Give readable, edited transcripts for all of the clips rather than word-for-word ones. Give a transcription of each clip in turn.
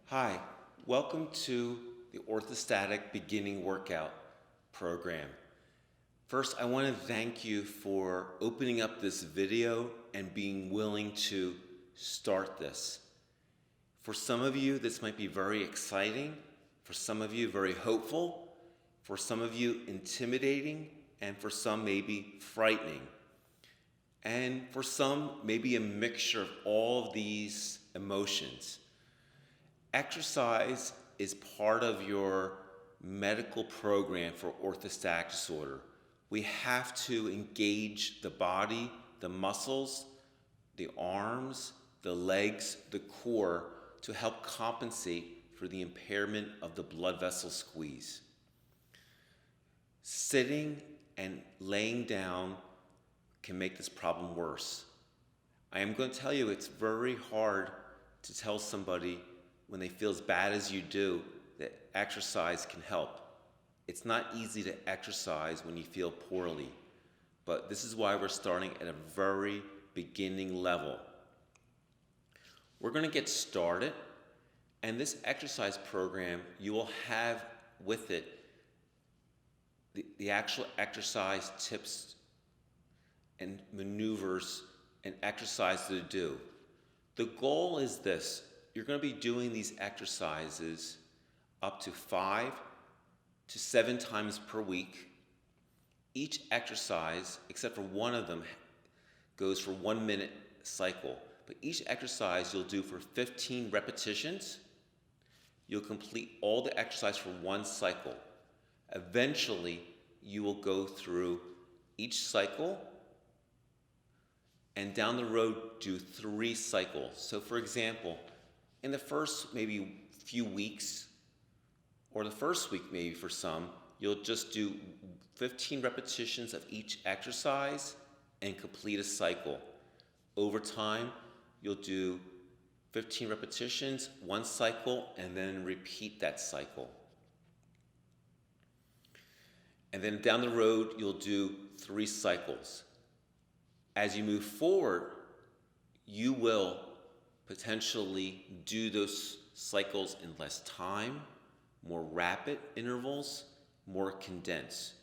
Hi, welcome to the Orthostatic Beginning Workout program. First, I want to thank you for opening up this video and being willing to start this. For some of you, this might be very exciting. For some of you, very hopeful. For some of you, intimidating. And for some, maybe frightening. And for some, maybe a mixture of all of these emotions. Exercise is part of your medical program for orthostatic disorder. We have to engage the body, the muscles, the arms, the legs, the core to help compensate for the impairment of the blood vessel squeeze. Sitting and laying down can make this problem worse. I am going to tell you it's very hard to tell somebody when they feel as bad as you do that exercise can help. It's not easy to exercise when you feel poorly, but this is why we're starting at a very beginning level. We're going to get started, and this exercise program, you will have with it the actual exercise tips and maneuvers and exercises to do. The goal is this. You're going to be doing these exercises up to 5 to 7 times per week. Each exercise, except for one of them, goes for 1 minute cycle. But each exercise you'll do for 15 repetitions. You'll complete all the exercise for one cycle. Eventually, you will go through each cycle and down the road do 3 cycles. So for example, in the first maybe few weeks, or the first week maybe for some, you'll just do 15 repetitions of each exercise and complete a cycle. Over time, you'll do 15 repetitions, 1 cycle, and then repeat that cycle. And then down the road, you'll do 3 cycles. As you move forward, you will potentially do those cycles in less time, more rapid intervals, more condensed.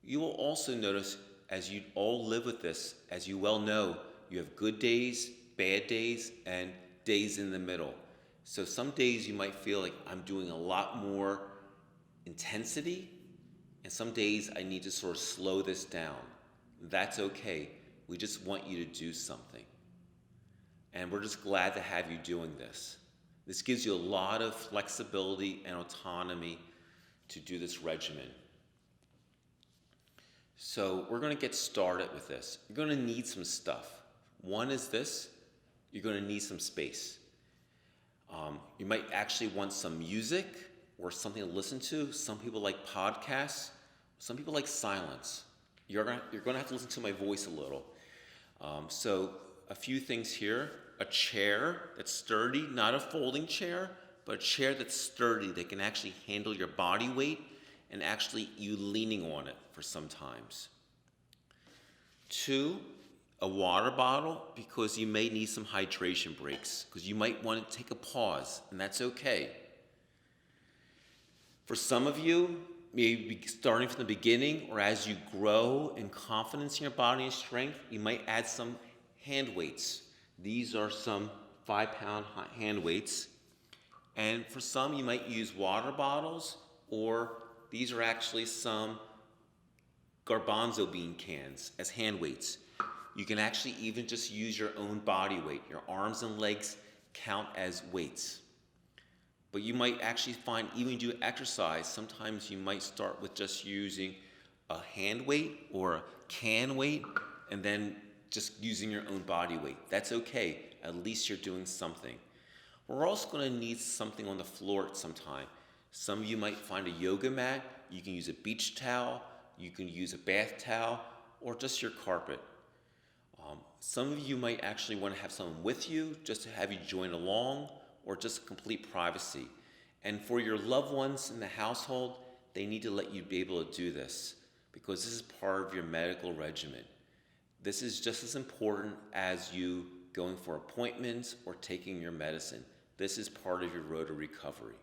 You will also notice as you all live with this, as you well know, you have good days, bad days, and days in the middle. So some days you might feel like I'm doing a lot more intensity, and some days I need to sort of slow this down. That's okay. We just want you to do something. And we're just glad to have you doing this. This gives you a lot of flexibility and autonomy to do this regimen. So we're going to get started with this. You're going to need some stuff. One is this. You're going to need some space. You might actually want some music or something to listen to. Some people like podcasts. Some people like silence. You're going to have to listen to my voice a little. So a few things here. A chair that's sturdy, not a folding chair, but a chair that's sturdy that can actually handle your body weight and actually you leaning on it for some times. 2, a water bottle because you may need some hydration breaks because you might want to take a pause, and that's okay. For some of you, maybe starting from the beginning or as you grow in confidence in your body and strength, you might add some hand weights. These are some 5-pound hand weights. And for some, you might use water bottles, or these are actually some garbanzo bean cans as hand weights. You can actually even just use your own body weight. Your arms and legs count as weights. But you might actually find, even do exercise, sometimes you might start with just using a hand weight or a can weight, and then just using your own body weight. That's okay. At least you're doing something. We're also going to need something on the floor at some time. Some of you might find a yoga mat. You can use a beach towel. You can use a bath towel, or just your carpet. Some of you might actually want to have someone with you just to have you join along, or just complete privacy. And for your loved ones in the household, they need to let you be able to do this because this is part of your medical regimen. This is just as important as you going for appointments or taking your medicine. This is part of your road to recovery.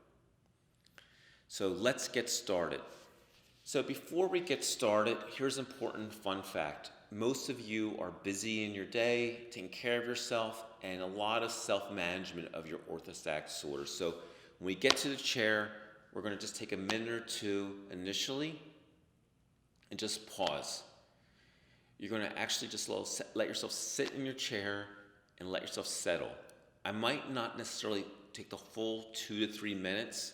So let's get started. So before we get started, here's an important fun fact. Most of you are busy in your day, taking care of yourself, and a lot of self-management of your orthostatic disorder. So when we get to the chair, we're going to just take a minute or two initially and just pause. You're going to actually just let yourself sit in your chair and let yourself settle. I might not necessarily take the full 2 to 3 minutes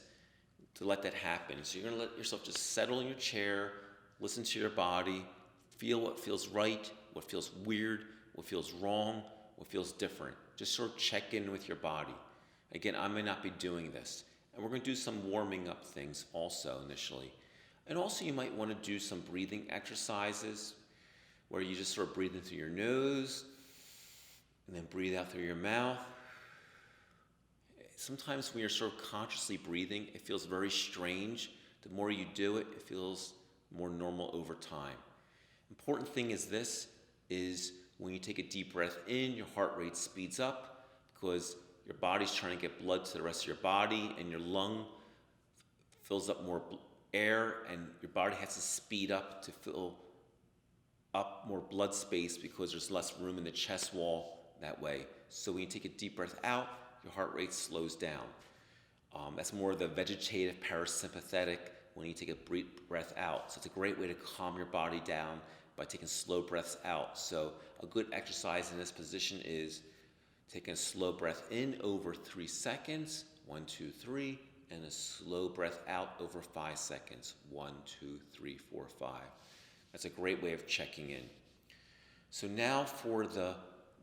to let that happen. So you're going to let yourself just settle in your chair, listen to your body, feel what feels right, what feels weird, what feels wrong, what feels different. Just sort of check in with your body. Again, I may not be doing this. And we're going to do some warming up things also initially. And also you might want to do some breathing exercises where you just sort of breathe in through your nose and then breathe out through your mouth. Sometimes when you're sort of consciously breathing, it feels very strange. The more you do it, it feels more normal over time. Important thing is this, is when you take a deep breath in, your heart rate speeds up because your body's trying to get blood to the rest of your body, and your lung fills up more air, and your body has to speed up to fill up more blood space because there's less room in the chest wall that way. So when you take a deep breath out, your heart rate slows down. That's more of the vegetative parasympathetic when you take a breath out. So it's a great way to calm your body down by taking slow breaths out. So a good exercise in this position is taking a slow breath in over 3 seconds, 1, 2, 3, and a slow breath out over 5 seconds, 1, 2, 3, 4, 5. That's a great way of checking in. So now for the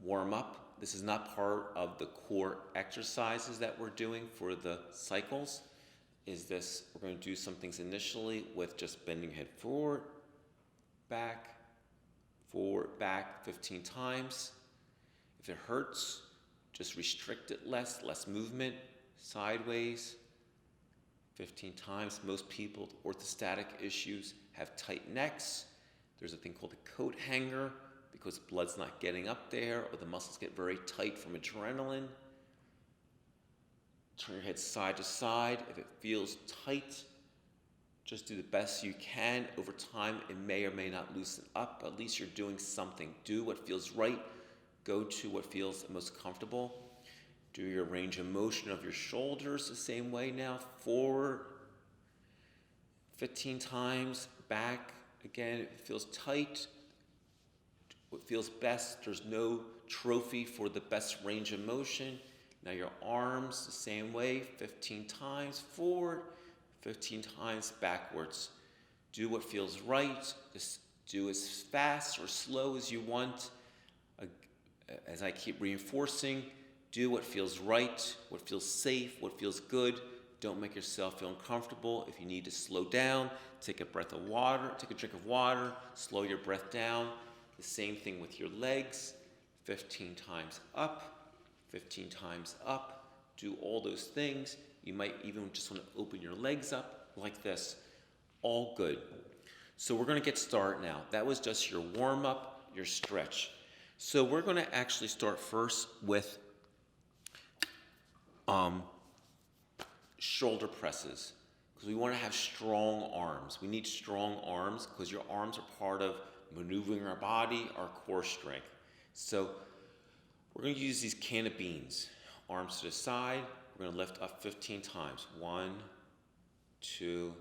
warm up. This is not part of the core exercises that we're doing for the cycles. We're going to do some things initially with just bending head forward, back, 15 times. If it hurts, just restrict it less movement, sideways, 15 times. Most people with orthostatic issues have tight necks. There's a thing called a coat hanger because blood's not getting up there, or the muscles get very tight from adrenaline. Turn your head side to side. If it feels tight, just do the best you can. Over time, it may or may not loosen up, but at least you're doing something. Do what feels right. Go to what feels the most comfortable. Do your range of motion of your shoulders the same way now. Forward, 15 times. Back, again, if it feels tight. What feels best. There's no trophy for the best range of motion. Now your arms the same way, 15 times forward, 15 times backwards. Do what feels right. Just do as fast or slow as you want. As I keep reinforcing, do what feels right, what feels safe, what feels good. Don't make yourself feel uncomfortable. If you need to slow down, take a drink of water, slow your breath down. The same thing with your legs, 15 times up, 15 times up. Do all those things. You might even just want to open your legs up like this. All good. So we're going to get started now. That was just your warm-up, your stretch. So we're going to actually start first with shoulder presses, because we want to have strong arms. We need strong arms because your arms are part of maneuvering our body, our core strength. So we're going to use these can of beans. Arms to the side. We're going to lift up 15 times. 1, 2,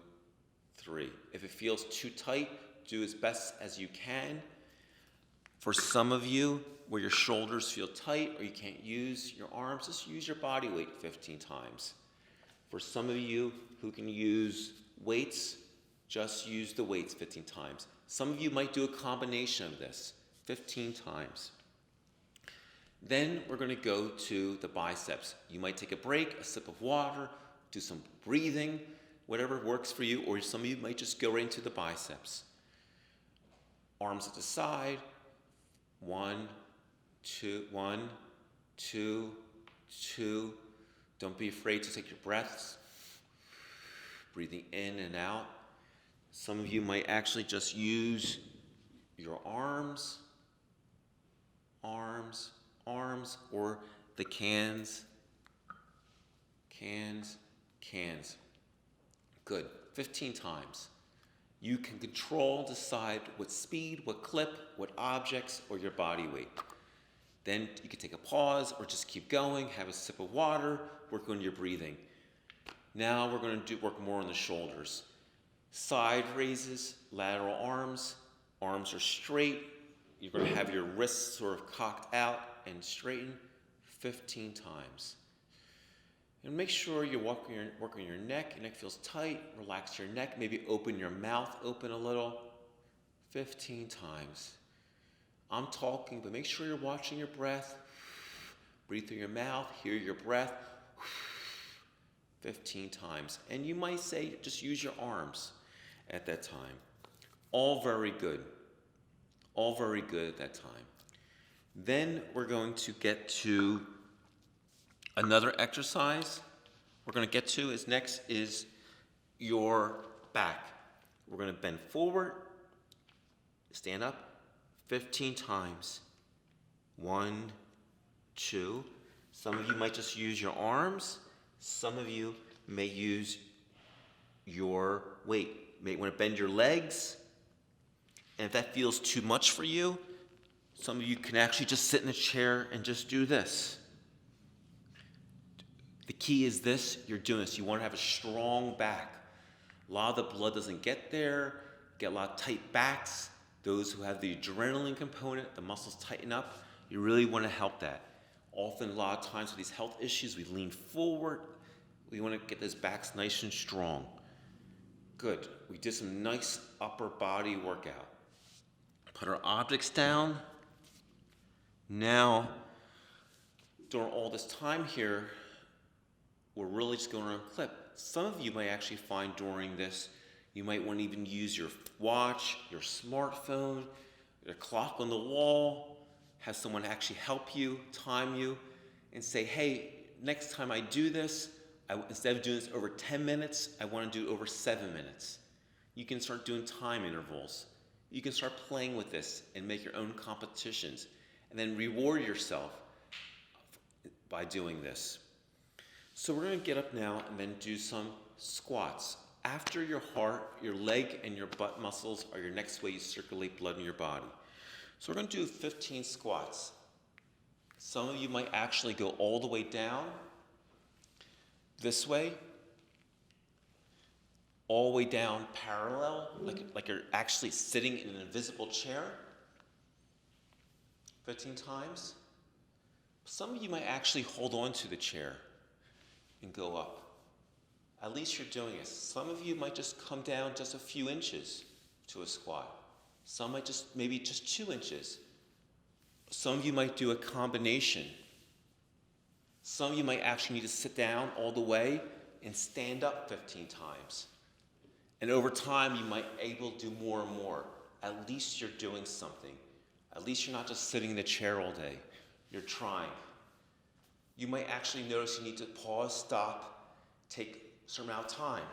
3. If it feels too tight, do as best as you can. For some of you, where your shoulders feel tight or you can't use your arms, just use your body weight 15 times. For some of you who can use weights, just use the weights 15 times. Some of you might do a combination of this, 15 times. Then we're going to go to the biceps. You might take a break, a sip of water, do some breathing, whatever works for you, or some of you might just go right into the biceps. Arms at the side, 1, 2, 1, 2, 2. Don't be afraid to take your breaths, breathing in and out. Some of you might actually just use your arms, or the cans cans. Good. 15 times. You can control, decide what speed, what clip, what objects, or your body weight. Then you can take a pause or just keep going, have a sip of water, work on your breathing. Now we're going to work more on the shoulders. Side raises, lateral arms. Arms are straight. You're going to have your wrists sort of cocked out and straighten 15 times. And make sure you work on your neck. Your neck feels tight. Relax your neck. Maybe open your mouth open a little. 15 times. I'm talking, but make sure you're watching your breath. Breathe through your mouth. Hear your breath. 15 times. And you might say, just use your arms at that time. All very good. All very good at that time. Then we're going to get to another exercise we're going to get to is next is your back. We're going to bend forward, stand up 15 times. 1, 2. Some of you might just use your arms. Some of you may use your weight. You may want to bend your legs. And if that feels too much for you, some of you can actually just sit in a chair and just do this. The key is this, you're doing this. You want to have a strong back. A lot of the blood doesn't get there, get a lot of tight backs. Those who have the adrenaline component, the muscles tighten up, you really want to help that. Often, a lot of times with these health issues, we lean forward. We want to get those backs nice and strong. Good. We did some nice upper body workout. Put our objects down. Now, during all this time here, we're really just going on a clip. Some of you might actually find during this, you might want to even use your watch, your smartphone, your clock on the wall, have someone actually help you, time you, and say, hey, next time I do this, instead of doing this over 10 minutes, I want to do it over 7 minutes. You can start doing time intervals. You can start playing with this and make your own competitions, and then reward yourself by doing this. So we're going to get up now and then do some squats. After your heart, your leg, and your butt muscles are your next way you circulate blood in your body. So we're going to do 15 squats. Some of you might actually go all the way down this way, all the way down parallel, like you're actually sitting in an invisible chair. 15 times. Some of you might actually hold on to the chair and go up. At least you're doing it. Some of you might just come down just a few inches to a squat. Some might maybe just 2 inches. Some of you might do a combination. Some of you might actually need to sit down all the way and stand up 15 times. And over time, you might be able to do more and more. At least you're doing something. At least you're not just sitting in the chair all day. You're trying. You might actually notice you need to pause, stop, take a certain amount of time.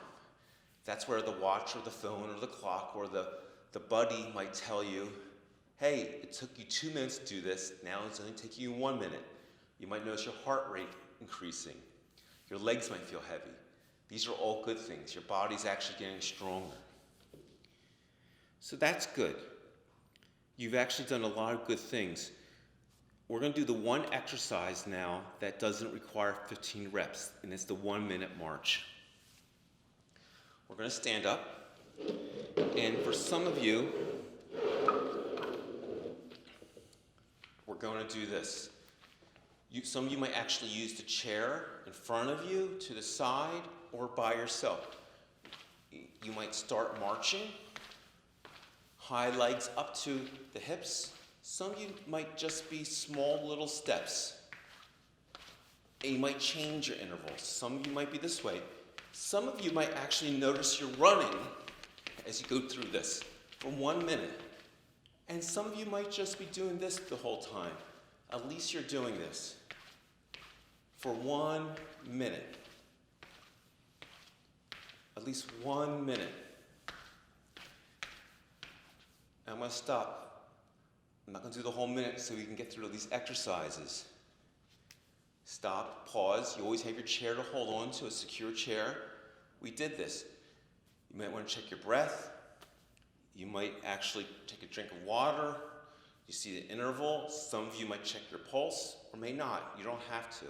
That's where the watch or the phone or the clock or the buddy might tell you, hey, it took you 2 minutes to do this, now it's only taking you 1 minute. You might notice your heart rate increasing. Your legs might feel heavy. These are all good things. Your body's actually getting stronger. So that's good. You've actually done a lot of good things. We're going to do the one exercise now that doesn't require 15 reps, and it's the 1 minute march. We're going to stand up, and for some of you, we're going to do this. Some of you might actually use the chair in front of you, to the side, or by yourself. You might start marching, high legs up to the hips. Some of you might just be small little steps. And you might change your intervals. Some of you might be this way. Some of you might actually notice you're running as you go through this for 1 minute. And some of you might just be doing this the whole time. At least you're doing this for 1 minute. At least 1 minute. I'm going to stop. I'm not going to do the whole minute so we can get through these exercises. Stop, pause. You always have your chair to hold on to, a secure chair. We did this. You might want to check your breath. You might actually take a drink of water. You see the interval. Some of you might check your pulse or may not. You don't have to.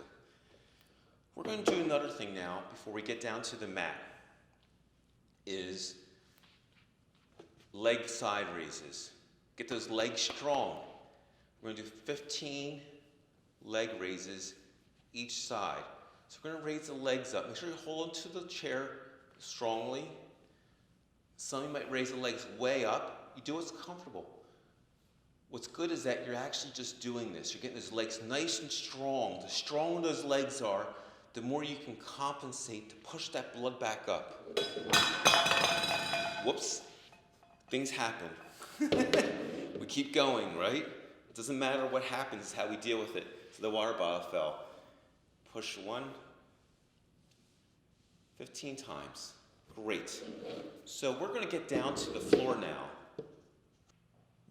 We're going to do another thing now before we get down to the mat, is leg side raises. Get those legs strong. We're going to do 15 leg raises each side. So we're going to raise the legs up. Make sure you hold onto the chair strongly. Some of you might raise the legs way up. You do what's comfortable. What's good is that you're actually just doing this. You're getting those legs nice and strong. The stronger those legs are, the more you can compensate to push that blood back up. Whoops. Things happen. We keep going, right? It doesn't matter what happens, it's how we deal with it. So the water bottle fell. Push one, 15 times. Great. So we're going to get down to the floor now.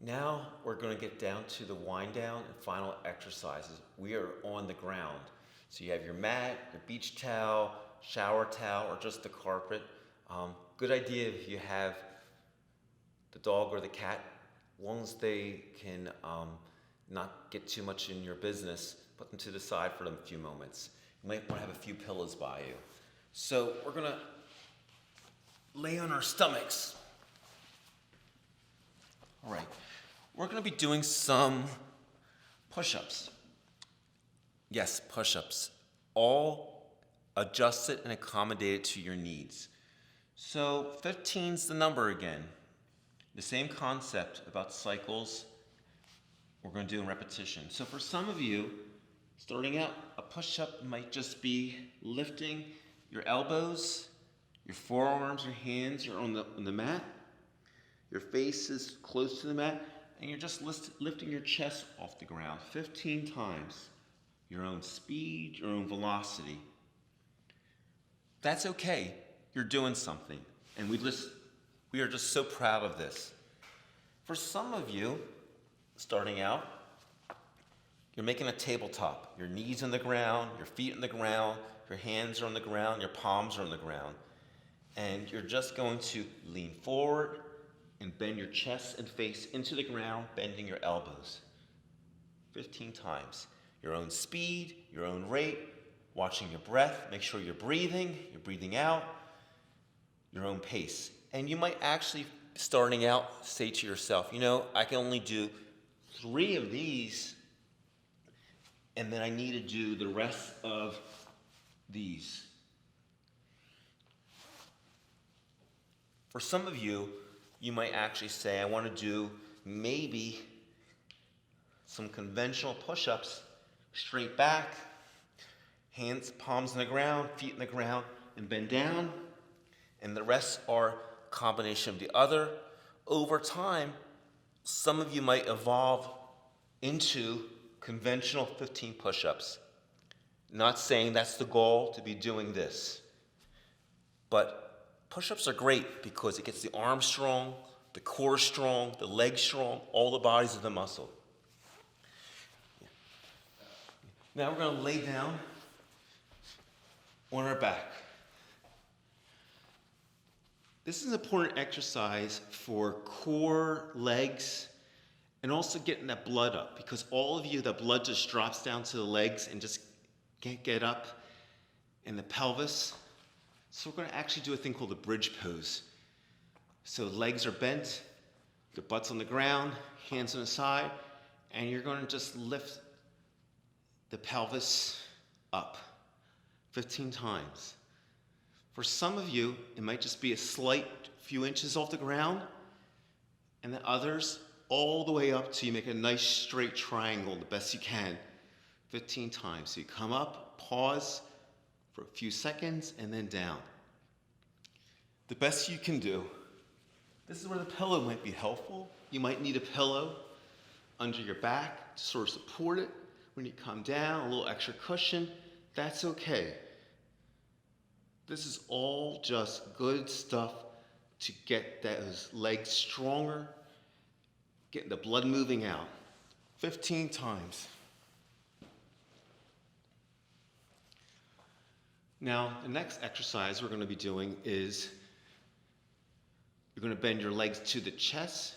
Now we're going to get down to the wind down and final exercises. We are on the ground. So you have your mat, your beach towel, shower towel, or just the carpet. Good idea if you have the dog or the cat, as long as they can not get too much in your business, put them to the side for a few moments. You might want to have a few pillows by you. So we're going to lay on our stomachs. All right, we're going to be doing some push-ups. Yes, push-ups, all adjusted and accommodated to your needs. So 15's the number again. The same concept about cycles we're going to do in repetition. So for some of you, starting out, a push-up might just be lifting your elbows, your forearms, your hands are on the mat, your face is close to the mat, and you're just lifting your chest off the ground 15 times. Your own speed, your own velocity. That's okay. You're doing something. And we are just so proud of this. For some of you, starting out, you're making a tabletop. Your knees on the ground, your feet on the ground, your hands are on the ground, your palms are on the ground. And you're just going to lean forward and bend your chest and face into the ground, bending your elbows. 15 times. Your own speed, your own rate, watching your breath, make sure you're breathing out, your own pace. And you might actually, starting out, say to yourself, I can only do 3 of these, and then I need to do the rest of these. For some of you, you might actually say, I want to do maybe some conventional push-ups, straight back, hands, palms on the ground, feet on the ground, and bend down. And the rest are a combination of the other. Over time, some of you might evolve into conventional 15 push-ups. Not saying that's the goal, to be doing this. But push-ups are great because it gets the arms strong, the core strong, the legs strong, all the bodies of the muscle. Now we're going to lay down on our back. This is an important exercise for core, legs, and also getting that blood up, because all of you, the blood just drops down to the legs and just can't get up in the pelvis. So we're going to actually do a thing called the bridge pose. So legs are bent, the butt's on the ground, hands on the side, and you're going to just lift the pelvis up 15 times. For some of you, it might just be a slight few inches off the ground, and then others all the way up till you make a nice straight triangle the best you can 15 times. So you come up, pause for a few seconds, and then down. The best you can do. This is where the pillow might be helpful. You might need a pillow under your back to sort of support it. When you come down, a little extra cushion, that's okay. This is all just good stuff to get those legs stronger, getting the blood moving out. 15 times. Now, the next exercise we're going to be doing is you're going to bend your legs to the chest,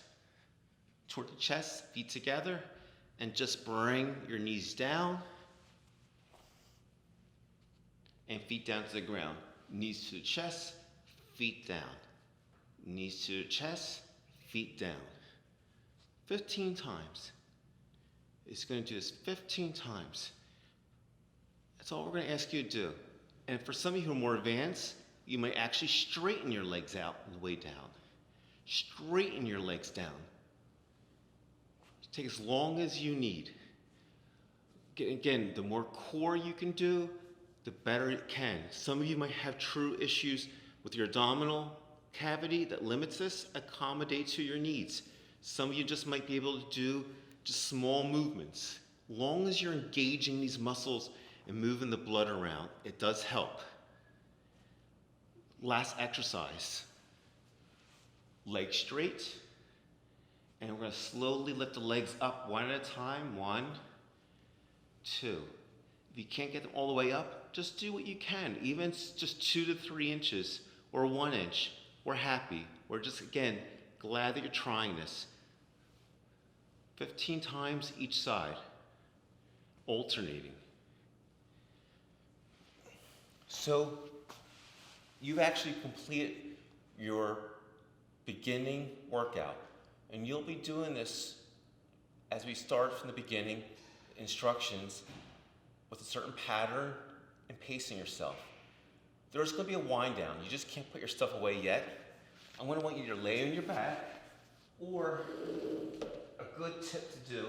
toward the chest, feet together, and just bring your knees down and feet down to the ground. Knees to the chest, feet down. Knees to the chest, feet down. 15 times. It's going to do this 15 times. That's all we're going to ask you to do. And for some of you who are more advanced, you might actually straighten your legs out on the way down. Straighten your legs down. Take as long as you need. Again, the more core you can do, the better it can. Some of you might have true issues with your abdominal cavity that limits this. Accommodate to your needs. Some of you just might be able to do just small movements. Long as you're engaging these muscles and moving the blood around, it does help. Last exercise. Legs straight. And we're going to slowly lift the legs up one at a time. 1, 2. If you can't get them all the way up, just do what you can. Even if it's just 2 to 3 inches or 1 inch. We're happy. We're just, again, glad that you're trying this. 15 times each side, alternating. So you've actually completed your beginning workout. And you'll be doing this as we start from the beginning, instructions with a certain pattern and pacing yourself. There's going to be a wind down. You just can't put your stuff away yet. I'm going to want you to lay on your back, or a good tip to do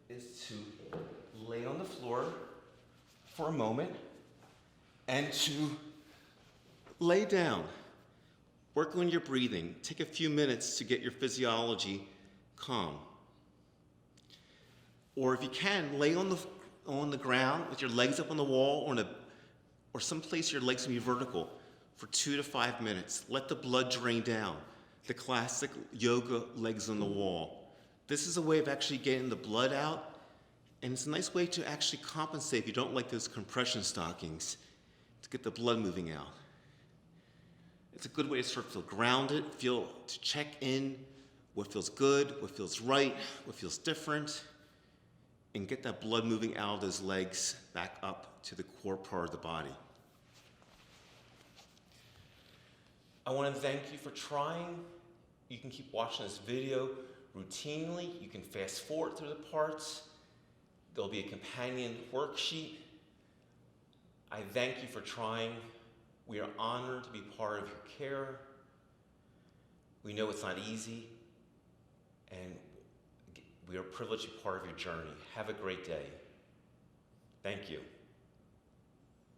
is to lay on the floor for a moment and to lay down. Work on your breathing. Take a few minutes to get your physiology calm. Or if you can, lay on the ground with your legs up on the wall or someplace your legs can be vertical for 2 to 5 minutes. Let the blood drain down. The classic yoga legs on the wall. This is a way of actually getting the blood out, and it's a nice way to actually compensate if you don't like those compression stockings, to get the blood moving out. It's a good way to sort of feel grounded, to check in what feels good, what feels right, what feels different, and get that blood moving out of those legs back up to the core part of the body. I want to thank you for trying. You can keep watching this video routinely. You can fast forward through the parts. There'll be a companion worksheet. I thank you for trying. We are honored to be part of your care. We know it's not easy, and we are privileged to be part of your journey. Have a great day. Thank you.